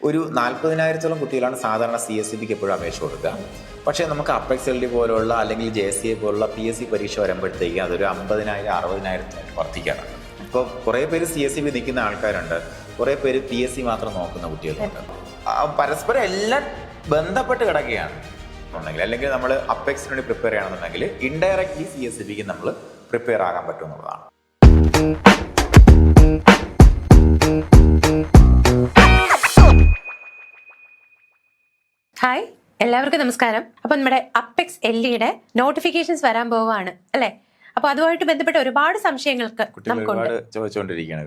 ഒരു 40,000-ഓളം കുട്ടികളാണ് സാധാരണ CSEBക്ക് എപ്പോഴും അപേക്ഷ കൊടുക്കുക. പക്ഷേ നമുക്ക് അപ്പെക്സ് LD പോലുള്ള അല്ലെങ്കിൽ JCA പോലുള്ള PSC പരീക്ഷ വരുമ്പോഴത്തേക്ക് അതൊരു 50,000 60,000 വർദ്ധിക്കണം. ഇപ്പോൾ കുറേ പേര് CSEB നിൽക്കുന്ന ആൾക്കാരുണ്ട്, കുറേ പേര് PSC മാത്രം നോക്കുന്ന കുട്ടികളുണ്ട്. പരസ്പരം എല്ലാം ബന്ധപ്പെട്ട് കിടക്കുകയാണ് എന്നുണ്ടെങ്കിൽ, അല്ലെങ്കിൽ നമ്മൾ അപ്പെക്സിന് വേണ്ടി പ്രിപ്പയർ ചെയ്യണമെന്നുണ്ടെങ്കിൽ ഇൻഡയറക്റ്റ്ലി CSEBക്ക് നമ്മൾ പ്രിപ്പയർ ആകാൻ പറ്റും എന്നുള്ളതാണ്. ഹായ്, എല്ലാവർക്കും നമസ്കാരം. അപ്പൊ നമ്മുടെ അപ്പെക്സ് LDയുടെ നോട്ടിഫിക്കേഷൻസ് വരാൻ പോവുകയാണ് അല്ലെ? അപ്പൊ അതുമായിട്ട് ബന്ധപ്പെട്ട ഒരുപാട് സംശയങ്ങൾക്ക് നമുക്കുണ്ട്.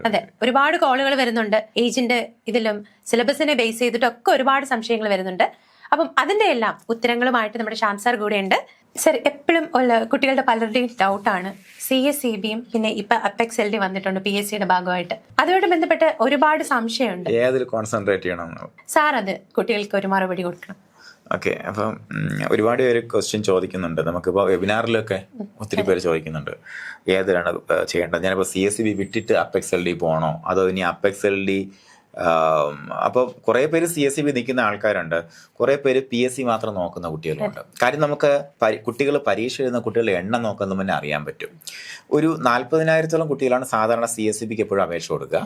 അതെ, ഒരുപാട് കോളുകൾ വരുന്നുണ്ട്. ഏജിന്റെ ഇതിലും സിലബസിനെ ബേസ് ചെയ്തിട്ടൊക്കെ ഒരുപാട് സംശയങ്ങൾ വരുന്നുണ്ട്. അപ്പം അതിന്റെ എല്ലാം ഉത്തരങ്ങളുമായിട്ട് നമ്മുടെ ശ്യാം സാർ കൂടെ ഉണ്ട്. സർ, എപ്പോഴും ഉള്ള കുട്ടികളുടെ പലരുടെയും ഡൗട്ടാണ് CSEBയും പിന്നെ ഇപ്പൊ അപ്പെക്സ് LD വന്നിട്ടുണ്ട് PSCയുടെ ഭാഗമായിട്ട്. അതുമായിട്ട് ബന്ധപ്പെട്ട് ഒരുപാട് സംശയമുണ്ട്. ഏതിൽ കോൺസെൻട്രേറ്റ് ചെയ്യണം സാർ, അത് കുട്ടികൾക്ക് ഒരു മറുപടി കൊടുക്കണം. ഓക്കെ, അപ്പം ഒരുപാട് പേര് ക്വസ്റ്റ്യൻ ചോദിക്കുന്നുണ്ട്. നമുക്കിപ്പോൾ വെബിനാറിലൊക്കെ ഒത്തിരി പേര് ചോദിക്കുന്നുണ്ട് ഏതിലാണ് ചെയ്യേണ്ടത്. ഞാനിപ്പോൾ CSEB വിട്ടിട്ട് അപ്പെക്സ് LD പോകണോ, അതോ ഇനി അപ്പെക്സ് LD. അപ്പോൾ കുറേ പേര് CSEB നിൽക്കുന്ന ആൾക്കാരുണ്ട്, കുറേ പേര് PSC മാത്രം നോക്കുന്ന കുട്ടികളുണ്ട്. കാര്യം നമുക്ക് കുട്ടികൾ പരീക്ഷ എഴുതുന്ന കുട്ടികളുടെ എണ്ണം നോക്കുന്ന മുന്നേ അറിയാൻ പറ്റും. ഒരു 40,000-ഓളം കുട്ടികളാണ് സാധാരണ CSEBക്ക് എപ്പോഴും അപേക്ഷ കൊടുക്കുക.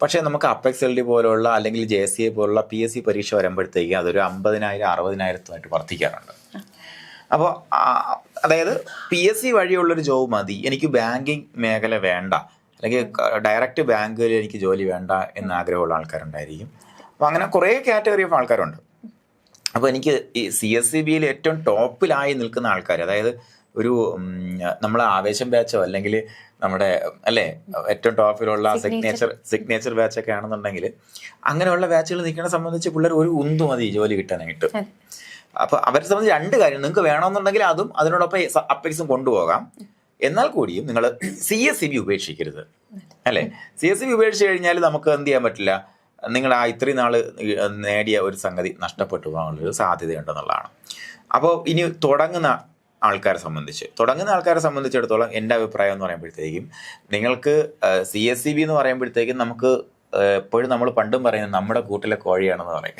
പക്ഷേ നമുക്ക് അപ്പെക്സ് LD പോലുള്ള അല്ലെങ്കിൽ JCA പോലുള്ള PSC പരീക്ഷ വരുമ്പോഴത്തേക്ക് അതൊരു 50,000 60,000 വർദ്ധിക്കാറുണ്ട്. അപ്പോൾ അതായത് PSC വഴിയുള്ളൊരു ജോബ് മതി, എനിക്ക് ബാങ്കിങ് മേഖല വേണ്ട, അല്ലെങ്കിൽ ഡയറക്റ്റ് ബാങ്കിൽ എനിക്ക് ജോലി വേണ്ട എന്ന് ആഗ്രഹമുള്ള ആൾക്കാരുണ്ടായിരിക്കും. അപ്പോൾ അങ്ങനെ കുറേ കാറ്റഗറി ഓഫ് ആൾക്കാരുണ്ട്. അപ്പോൾ എനിക്ക് ഈ CSEBയിൽ ഏറ്റവും ടോപ്പിലായി നിൽക്കുന്ന ആൾക്കാർ, അതായത് ഒരു നമ്മൾ ആവേശം ബാച്ചോ അല്ലെങ്കിൽ നമ്മുടെ അല്ലേ ഏറ്റവും ടോപ്പിലുള്ള സിഗ്നേച്ചർ ബാച്ചൊക്കെ ആണെന്നുണ്ടെങ്കിൽ അങ്ങനെയുള്ള ബാച്ചുകൾ നിൽക്കുന്ന സംബന്ധിച്ച് പിള്ളേർ ഒരു ഉന്തു മതി ജോലി കിട്ടാനായിട്ട്. അപ്പോൾ അവരെ സംബന്ധിച്ച് രണ്ട് കാര്യം, നിങ്ങൾക്ക് വേണമെന്നുണ്ടെങ്കിൽ അതും അതിനോടൊപ്പം അപ്പെക്സും കൊണ്ടുപോകാം. എന്നാൽ കൂടിയും നിങ്ങൾ CSEB ഉപേക്ഷിക്കരുത് അല്ലേ. CSEB ഉപേക്ഷിച്ച് കഴിഞ്ഞാൽ നമുക്ക് എന്ത് ചെയ്യാൻ പറ്റില്ല, നിങ്ങൾ ആ ഇത്രയും നാൾ നേടിയ ഒരു സംഗതി നഷ്ടപ്പെട്ടു പോകാനുള്ളൊരു സാധ്യതയുണ്ടെന്നുള്ളതാണ്. അപ്പോൾ ഇനി തുടങ്ങുന്ന ആൾക്കാരെ സംബന്ധിച്ചിടത്തോളം എൻ്റെ അഭിപ്രായം എന്ന് പറയുമ്പോഴത്തേക്കും നിങ്ങൾക്ക് CSEB എന്ന് പറയുമ്പോഴത്തേക്കും നമുക്ക് എപ്പോഴും നമ്മൾ പണ്ടും പറയുന്നത് നമ്മുടെ കൂട്ടിലെ കോഴിയാണെന്ന് പറയും.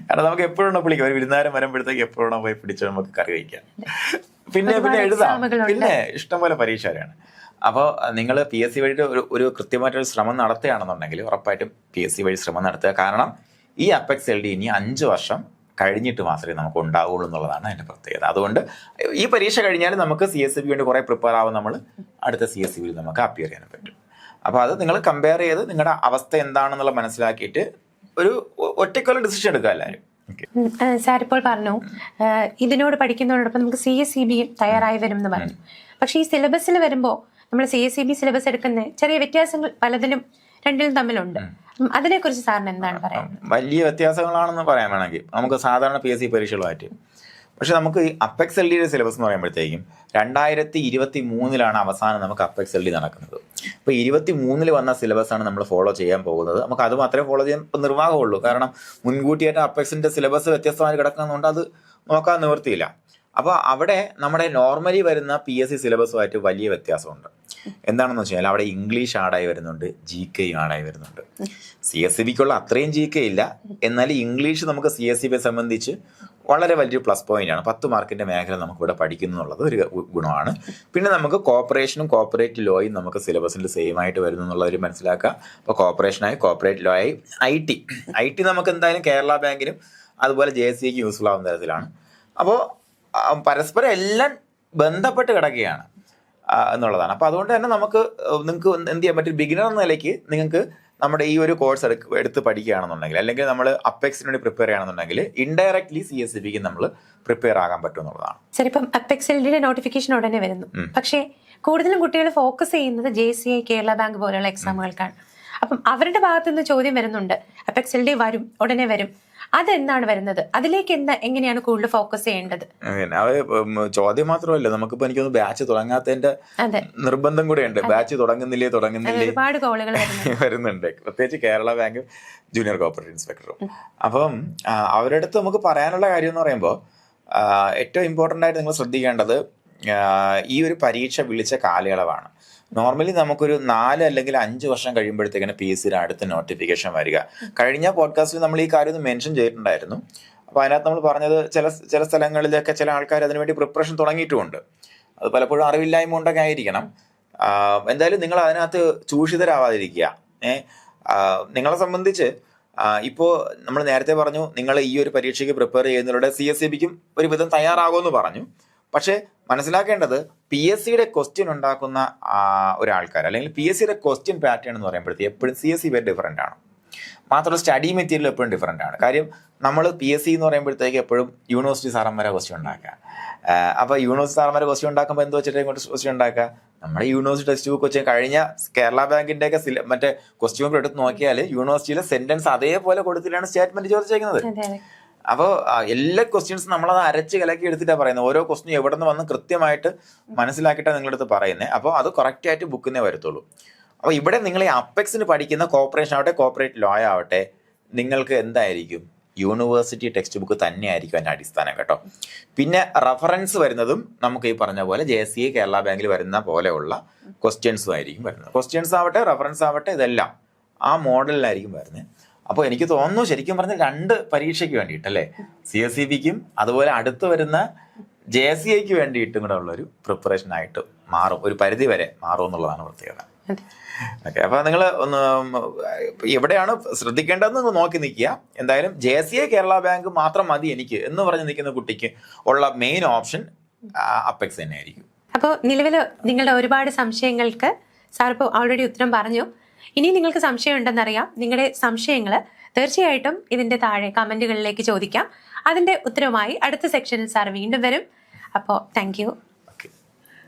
കാരണം നമുക്ക് എപ്പോഴും വിളിക്കാം, ഒരു വിരുന്നാരം വരുമ്പോഴത്തേക്ക് എപ്പോഴും പോയി പിടിച്ച് നമുക്ക് കറി വയ്ക്കാം, പിന്നെ എഴുതാം, പിന്നെ ഇഷ്ടംപോലെ പരീക്ഷയാണ്. അപ്പോൾ നിങ്ങൾ PSC വഴി ഒരു കൃത്യമായിട്ടൊരു ശ്രമം നടത്തുകയാണെന്നുണ്ടെങ്കിൽ ഉറപ്പായിട്ടും PSC വഴി ശ്രമം നടത്തുക. കാരണം ഈ അപ്പെക്സ് LD ഇനി 5 വർഷം കഴിഞ്ഞിട്ട് മാത്രമേ നമുക്ക് ഉണ്ടാവുള്ളൂ എന്നുള്ളതാണ് അതിൻ്റെ പ്രത്യേകത. അതുകൊണ്ട് ഈ പരീക്ഷ കഴിഞ്ഞാൽ നമുക്ക് CSEB വേണ്ടി കുറേ പ്രിപ്പയർ ആവും, നമ്മൾ അടുത്ത CSEBയിൽ നമുക്ക് അപ്പിയർ ചെയ്യാൻ പറ്റും. അപ്പോൾ അത് നിങ്ങൾ കമ്പയർ ചെയ്ത് നിങ്ങളുടെ അവസ്ഥ എന്താണെന്നുള്ള മനസ്സിലാക്കിയിട്ട് ഒരു ഒറ്റക്കൊരു ഡിസിഷൻ എടുക്കുക എല്ലാവരും. സാർ ഇപ്പോൾ പറഞ്ഞു ഇതിനോട് പഠിക്കുന്നതോടൊപ്പം നമുക്ക് CSEB തയ്യാറായി വരും എന്ന് പറഞ്ഞു. പക്ഷെ ഈ സിലബസിൽ വരുമ്പോൾ നമ്മൾ CSEB സിലബസ് എടുക്കുന്ന ചെറിയ വ്യത്യാസങ്ങൾ പലതിലും രണ്ടിലും തമ്മിലുണ്ട്. അതിനെക്കുറിച്ച് സാറിന് എന്താണ് പറയുന്നത്? വലിയ വ്യത്യാസങ്ങളാണെന്ന് പറയാൻ വേണമെങ്കിൽ നമുക്ക് സാധാരണ PSC പരീക്ഷകളുമായിട്ട്. പക്ഷെ നമുക്ക് ഈ അപ്പെക്സ് LDയുടെ സിലബസ് എന്ന് പറയുമ്പോഴത്തേക്കും 2023 അവസാനം നമുക്ക് അപ്പെക്സ് LD നടക്കുന്നത്. അപ്പോൾ 23 വന്ന സിലബസാണ് നമ്മൾ ഫോളോ ചെയ്യാൻ പോകുന്നത്. നമുക്ക് അത് മാത്രമേ ഫോളോ ചെയ്യാൻ നിർവാഹമുള്ളൂ. കാരണം മുൻകൂട്ടിയായിട്ട് അപ്പെക്സിൻ്റെ സിലബസ് വ്യത്യസ്തമായി കിടക്കുന്നതുകൊണ്ട് അത് നോക്കാൻ നിവൃത്തിയില്ല. അപ്പോൾ അവിടെ നമ്മുടെ നോർമലി വരുന്ന PSC സിലബസുമായിട്ട് വലിയ വ്യത്യാസമുണ്ട്. എന്താണെന്ന് വെച്ച് കഴിഞ്ഞാൽ അവിടെ ഇംഗ്ലീഷ് ആഡായി വരുന്നുണ്ട്, GK ആഡായി വരുന്നുണ്ട്. CSEBക്കുള്ള അത്രയും GK ഇല്ല, എന്നാൽ ഇംഗ്ലീഷ് നമുക്ക് CSEBയെ സംബന്ധിച്ച് വളരെ വലിയൊരു പ്ലസ് പോയിന്റാണ്. 10 മാർക്കിൻ്റെ മേഖല നമുക്കിവിടെ പഠിക്കുന്നു എന്നുള്ളത് ഒരു ഗുണമാണ്. പിന്നെ നമുക്ക് കോർപ്പറേഷനും കോർപ്പറേറ്റ് ലോയും നമുക്ക് സിലബസിൽ സെയിം ആയിട്ട് വരുന്നു എന്നുള്ളവർ മനസ്സിലാക്കുക. അപ്പോൾ കോർപ്പറേഷനായി കോർപ്പറേറ്റ് ലോ ആയി IT നമുക്ക് എന്തായാലും കേരള ബാങ്കിനും അതുപോലെ JCAക്ക് യൂസ്ഫുൾ ആവുന്ന തരത്തിലാണ്. അപ്പോൾ പരസ്പരം എല്ലാം ബന്ധപ്പെട്ട് കിടക്കുകയാണ് എന്നുള്ളതാണ്. അപ്പോൾ അതുകൊണ്ട് തന്നെ നിങ്ങൾക്ക് എന്ത് ചെയ്യാൻ പറ്റും, ബിഗിനർ എന്ന നിലയ്ക്ക് നിങ്ങൾക്ക് നമ്മുടെ ഈ ഒരു കോഴ്സ് എടുത്ത് പഠിക്കുകയാണെന്നുണ്ടെങ്കിൽ, അല്ലെങ്കിൽ നമ്മൾ അപ്പെക്സിന് വേണ്ടി പ്രിപ്പയർ ചെയ്യണമെന്നുണ്ടെങ്കിൽ ഇൻഡയറക്ട്ലി CSEBക്ക് നമ്മൾ പ്രിപ്പയർ ആകാൻ പറ്റും എന്നുള്ളതാണ്. ശരി, ഇപ്പം അപ്പെക്സ് LDയുടെ നോട്ടിഫിക്കേഷൻ ഉടനെ വരുന്നു. പക്ഷേ കൂടുതലും കുട്ടികൾ ഫോക്കസ് ചെയ്യുന്നത് JCA, കേരള ബാങ്ക് പോലെയുള്ള എക്സാമുകൾക്കാണ്. അപ്പം അവരുടെ ഭാഗത്തു നിന്ന് ചോദ്യം വരുന്നുണ്ട്, അപ്പെക്സ് LD വരും, ഉടനെ വരും, അതെന്താണ് വരുന്നത്, അതിലേക്ക് എങ്ങനെയാണ് കൂടുതൽ ഫോക്കസ് ചെയ്യേണ്ടത്? ചോദ്യം മാത്രമല്ല, നമുക്കിപ്പോ എനിക്കൊന്ന് ബാച്ച് തുടങ്ങാത്തതിന്റെ നിർബന്ധം കൂടെ ഉണ്ട്. ബാച്ച് തുടങ്ങുന്നില്ലേ ഒരുപാട് കോളുകൾ വരുന്നുണ്ട്, പ്രത്യേകിച്ച് കേരള ബാങ്ക് ജൂനിയർ കോർപ്പറേറ്റ് ഇൻസ്പെക്ടറും. അപ്പം അവരുടെ അടുത്ത് നമുക്ക് പറയാനുള്ള കാര്യം എന്ന് പറയുമ്പോൾ ഏറ്റവും ഇമ്പോർട്ടൻ്റ് ആയിട്ട് നിങ്ങൾ ശ്രദ്ധിക്കേണ്ടത്, ഈ ഒരു പരീക്ഷ വിളിച്ച കാലയളവാണ്. നോർമലി നമുക്കൊരു 4 അല്ലെങ്കിൽ 5 വർഷം കഴിയുമ്പോഴത്തേക്കാണ് PSCയുടെ അടുത്ത നോട്ടിഫിക്കേഷൻ വരിക. കഴിഞ്ഞ പോഡ്കാസ്റ്റിൽ നമ്മൾ ഈ കാര്യം ഒന്ന് മെൻഷൻ ചെയ്തിട്ടുണ്ടായിരുന്നു. അപ്പോൾ അതിനകത്ത് നമ്മൾ പറഞ്ഞത് ചില സ്ഥലങ്ങളിലൊക്കെ ചില ആൾക്കാർ അതിനുവേണ്ടി പ്രിപ്പറേഷൻ തുടങ്ങിയിട്ടുമുണ്ട്. അത് പലപ്പോഴും അറിവില്ലായ്മ കൊണ്ടൊക്കെ ആയിരിക്കണം. എന്തായാലും നിങ്ങൾ അതിനകത്ത് ചൂഷിതരാവാതിരിക്കുക. നിങ്ങളെ സംബന്ധിച്ച് ഇപ്പോൾ നമ്മൾ നേരത്തെ പറഞ്ഞു, നിങ്ങൾ ഈ ഒരു പരീക്ഷയ്ക്ക് പ്രിപ്പയർ ചെയ്യുന്നതിലൂടെ CSEBക്കും ഒരുവിധം തയ്യാറാകുമെന്ന് പറഞ്ഞു. പക്ഷേ മനസ്സിലാക്കേണ്ടത് PSCയുടെ ക്വസ്റ്റ്യൻ ഉണ്ടാക്കുന്ന ഒരാൾക്കാർ അല്ലെങ്കിൽ PSCയുടെ ക്വസ്റ്റ്യൻ പാറ്റേൺ എന്ന് പറയുമ്പോഴത്തേക്ക് എപ്പോഴും CSE വെരി ഡിഫറൻ്റ് ആണ്. മാത്രമല്ല സ്റ്റഡി മെറ്റീരിയൽ എപ്പോഴും ഡിഫറൻ്റ് ആണ്. കാര്യം നമ്മൾ PSC എന്ന് പറയുമ്പോഴത്തേക്ക് എപ്പോഴും യൂണിവേഴ്സിറ്റി സാറന്മാരെ ക്വസ്റ്റ്യൻ ഉണ്ടാക്കുക. അപ്പോൾ യൂണിവേഴ്സിറ്റി സാറന്മാരെ ക്വസ്റ്റ്യൻ ഉണ്ടാക്കുമ്പോൾ എന്ത് വെച്ചിട്ട് ഇങ്ങോട്ട് ക്വസ്റ്റ്യൻ ഉണ്ടാക്കുക? നമ്മുടെ യൂണിവേഴ്സിറ്റി ടെക്സ്റ്റ് ബുക്ക് വെച്ച് കഴിഞ്ഞ കേരള ബാങ്കിൻ്റെ ഒക്കെ മറ്റേ ക്വസ്റ്റ്യൻ പേപ്പർ എടുത്ത് നോക്കിയാൽ യൂണിവേഴ്സിറ്റിയിലെ സെന്റൻസ് അതേപോലെ കൊടുത്തിട്ടാണ് സ്റ്റേറ്റ്മെന്റ് ചോദിച്ചേക്കുന്നത്. അപ്പോൾ എല്ലാ ക്വസ്റ്റ്യൻസും നമ്മളത് അരച്ച് കലക്കി എടുത്തിട്ടാണ് പറയുന്നത്. ഓരോ ക്വസ്റ്റ്യൻ എവിടെ നിന്ന് വന്ന് കൃത്യമായിട്ട് മനസ്സിലാക്കിയിട്ടാണ് നിങ്ങളുടെ അടുത്ത് പറയുന്നത്. അപ്പോൾ അത് കറക്റ്റായിട്ട് ബുക്കിന്നേ വരത്തുള്ളൂ. അപ്പോൾ ഇവിടെ നിങ്ങൾ ഈ അപ്പെക്സിന് പഠിക്കുന്ന കോർപ്പറേഷൻ ആവട്ടെ, കോർപ്പറേറ്റ് ലോ ആവട്ടെ, നിങ്ങൾക്ക് എന്തായിരിക്കും? യൂണിവേഴ്സിറ്റി ടെക്സ്റ്റ് ബുക്ക് തന്നെയായിരിക്കും അതിൻ്റെ അടിസ്ഥാനം കേട്ടോ. പിന്നെ റഫറൻസ് വരുന്നതും നമുക്ക് ഈ പറഞ്ഞ പോലെ JSE കേരള ബാങ്കിൽ വരുന്ന പോലെയുള്ള ക്വസ്റ്റ്യൻസും ആയിരിക്കും വരുന്നത്. ക്വസ്റ്റ്യൻസ് ആവട്ടെ, റഫറൻസ് ആവട്ടെ, ഇതെല്ലാം ആ മോഡലിലായിരിക്കും വരുന്നത്. അപ്പോൾ എനിക്ക് തോന്നുന്നു ശരിക്കും പറഞ്ഞാൽ 2 പരീക്ഷയ്ക്ക് വേണ്ടിയിട്ടല്ലേ, CSEBക്കും അതുപോലെ അടുത്ത് വരുന്ന JSEക്ക് വേണ്ടിയിട്ടും കൂടെ ഉള്ളൊരു പ്രിപ്പറേഷൻ ആയിട്ട് മാറും, ഒരു പരിധി വരെ മാറും എന്നുള്ളതാണ് പ്രത്യേകത. ഓക്കെ, അപ്പോൾ നിങ്ങൾ ഒന്ന് എവിടെയാണ് ശ്രദ്ധിക്കേണ്ടതെന്ന് നോക്കി നിൽക്കുക. എന്തായാലും JSE കേരള ബാങ്ക് മാത്രം മതി എനിക്ക് എന്ന് പറഞ്ഞ് നിൽക്കുന്ന കുട്ടിക്ക് ഉള്ള മെയിൻ ഓപ്ഷൻ അപ്പെക്സ് തന്നെ ആയിരിക്കും. അപ്പോൾ നിലവിൽ നിങ്ങളുടെ ഒരുപാട് സംശയങ്ങൾക്ക് സാർ ഇപ്പോൾ ഓൾറെഡി ഉത്തരം പറഞ്ഞു. ഇനി നിങ്ങൾക്ക് സംശയം ഉണ്ടെന്നറിയാം. നിങ്ങളുടെ സംശയങ്ങൾ തീർച്ചയായിട്ടും ഇതിൻ്റെ താഴെ കമൻറ്റുകളിലേക്ക് ചോദിക്കാം. അതിൻ്റെ ഉത്തരവുമായി അടുത്ത സെക്ഷനിൽ സാർ വീണ്ടും വരും. അപ്പോൾ താങ്ക് യു.